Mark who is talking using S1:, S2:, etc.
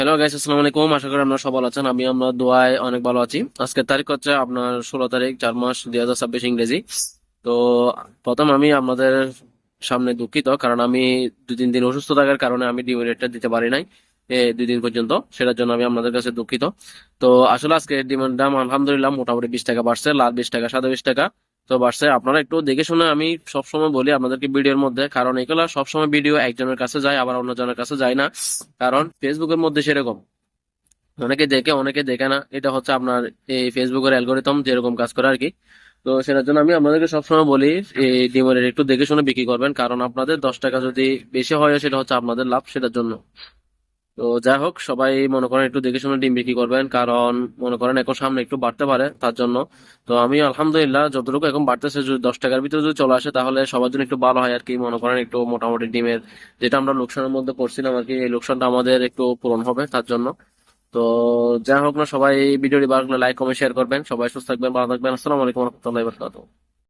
S1: Hello guys, আসসালামু আলাইকুম। আশা করি আপনারা সবাই ভালো আছেন। আমরা দোয়ায় অনেক ভালো আছি। আজকের তারিখ হচ্ছে আপনার 16 তারিখ 4 মাস 2026 ইংরেজি। তো প্রথম আমি আপনাদের সামনে দুঃখিত, কারণ আমি 2-3 দিন অসুস্থ থাকার কারণে আমি ডিউ রেটটা দিতে পারি নাই 2 দিন পর্যন্ত। সেটার জন্য আমি আপনাদের কাছে দুঃখিত। তো আসলে আজকে ডিমের দাম আলহামদুলিল্লাহ মোটামুটি 20 টাকা বাড়ছে, লাল 20 টাকা, সাদা 20 টাকা তো বাড়ছে। আপনারা একটু দেখে শুনে, আমি সবসময় বলি আপনাদেরকে ভিডিওর মধ্যে, কারণ এগুলা সবসময় ভিডিও একজনের কাছে যায় আবার অন্যজনের কাছে যায় না। কারণ ফেসবুকের মধ্যে সেরকম অনেকে দেখে অনেকে দেখে না, এটা হচ্ছে আপনার এই ফেসবুকের অ্যালগোরিদম যেরকম কাজ করে আর কি। তো সেটার জন্য আমি আপনাদেরকে সবসময় বলি এই ডিমের একটু দেখে শুনে বিক্রি করবেন, কারণ আপনাদের 10 টাকা যদি বেশি হয় সেটা হচ্ছে আপনাদের লাভ, সেটার জন্য। তো যাই হোক, সবাই মনে করেন একটু দেখে শুনে ডিম বিক্রি করবেন, কারণ মনে করেন এখন সামনে একটু বাড়তে পারে তার জন্য। তো আমি আলহামদুলিল্লাহ যতটুকু এখন বাড়তেছে, যদি 10 টাকার ভিতরে যদি চলে আসে তাহলে সবার জন্য একটু ভালো হয় আর কি। মনে করেন একটু মোটামুটি ডিমের যেটা আমরা লোকসানের মধ্যে পড়ছিলাম আর কি, এই লোকসানটা আমাদের একটু পূরণ হবে তার জন্য। তো যাই হোক না, সবাই ভিডিওটি ভালো লাগলে লাইক কমেন্ট শেয়ার করবেন। সবাই সুস্থ থাকবেন, ভালো থাকবেন। আসসালামু আলাইকুম রহমতুল্লাহ।